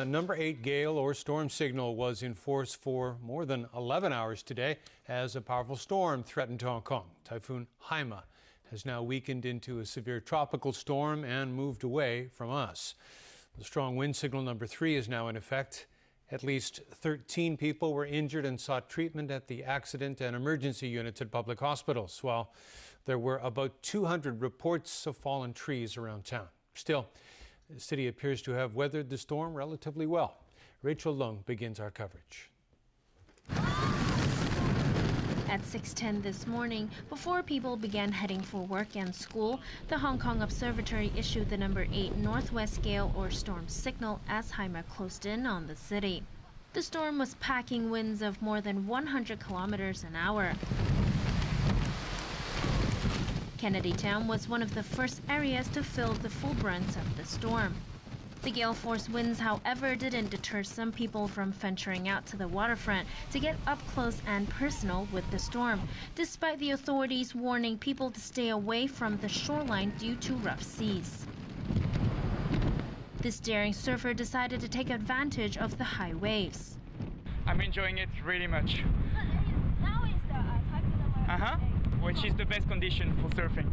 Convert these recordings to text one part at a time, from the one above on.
A number 8 gale or storm signal was in force for more than 11 hours today as a powerful storm threatened Hong Kong. Typhoon Haima has now weakened into a severe tropical storm and moved away from us. The strong wind signal number 3 is now in effect. At least 13 people were injured and sought treatment at the accident and emergency units at public hospitals, while there were about 200 reports of fallen trees around town. Still, the city appears to have weathered the storm relatively well. Rachel Leung begins our coverage. At 6:10 this morning, before people began heading for work and school, the Hong Kong Observatory issued the number 8 northwest gale or storm signal as Haima closed in on the city. The storm was packing winds of more than 100 kilometers an hour. Kennedy Town was one of the first areas to feel the full brunt of the storm. The gale-force winds, however, didn't deter some people from venturing out to the waterfront to get up close and personal with the storm, despite the authorities warning people to stay away from the shoreline due to rough seas. This daring surfer decided to take advantage of the high waves. I'm enjoying it really much. Now is the typhoon which is the best condition for surfing.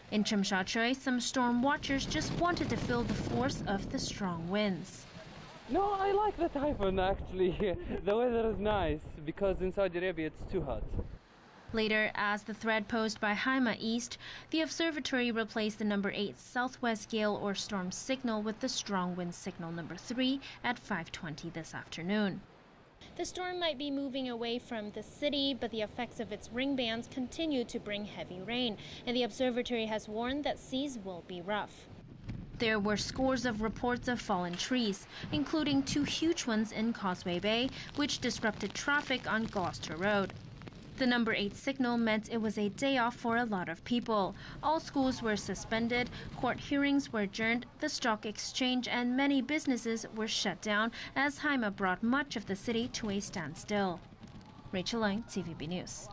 In Tsim Sha Tsui, some storm watchers just wanted to feel the force of the strong winds. No, I like the typhoon actually. The weather is nice because in Saudi Arabia it's too hot. Later, as the threat posed by Haima eased, the observatory replaced the number 8 southwest gale or storm signal with the strong wind signal number 3 at 5:20 this afternoon. The storm might be moving away from the city, but the effects of its ring bands continue to bring heavy rain, and the observatory has warned that seas will be rough. There were scores of reports of fallen trees, including 2 huge ones in Causeway Bay, which disrupted traffic on Gloucester Road. The number 8 signal meant it was a day off for a lot of people. All schools were suspended, court hearings were adjourned, the stock exchange and many businesses were shut down as Haima brought much of the city to a standstill. Rachel Leung, TVB News.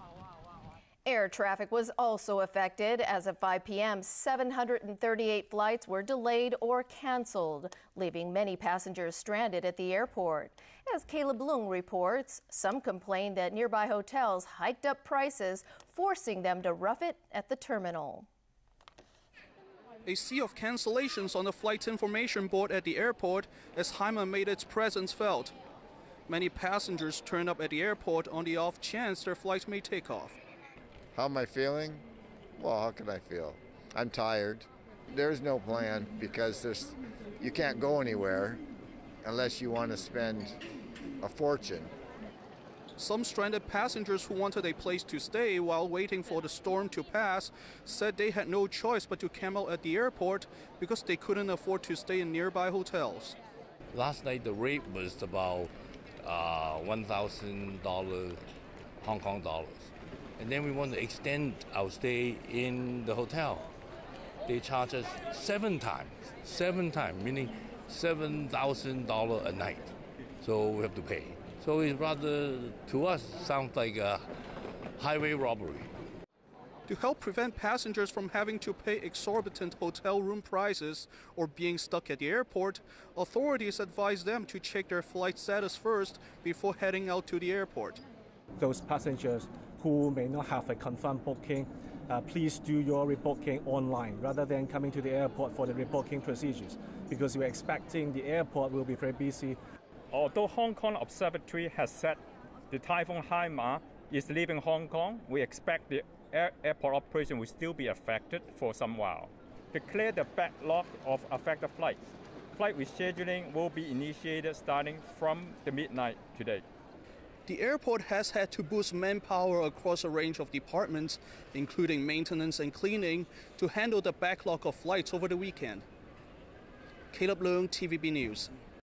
Air traffic was also affected. As of 5 p.m., 738 flights were delayed or canceled, leaving many passengers stranded at the airport. As Caleb Leung reports, some complained that nearby hotels hiked up prices, forcing them to rough it at the terminal. A sea of cancellations on the flight information board at the airport as Haima made its presence felt. Many passengers turned up at the airport on the off chance their flight may take off. How am I feeling? Well, how can I feel? I'm tired. There's no plan because you can't go anywhere unless you want to spend a fortune. Some stranded passengers who wanted a place to stay while waiting for the storm to pass said they had no choice but to camp out at the airport because they couldn't afford to stay in nearby hotels. Last night the rate was about $1,000 Hong Kong dollars. And then we want to extend our stay in the hotel. They charge us 7 times, meaning $7,000 a night. So we have to pay. So it rather, to us, sounds like a highway robbery. To help prevent passengers from having to pay exorbitant hotel room prices or being stuck at the airport, authorities advise them to check their flight status first before heading out to the airport. Those passengers who may not have a confirmed booking, please do your rebooking online rather than coming to the airport for the rebooking procedures, because we're expecting the airport will be very busy. Although Hong Kong Observatory has said the Typhoon Haima is leaving Hong Kong, we expect the airport operation will still be affected for some while. To clear the backlog of affected flights, flight rescheduling will be initiated starting from the midnight today. The airport has had to boost manpower across a range of departments, including maintenance and cleaning, to handle the backlog of flights over the weekend. Caleb Leung, TVB News.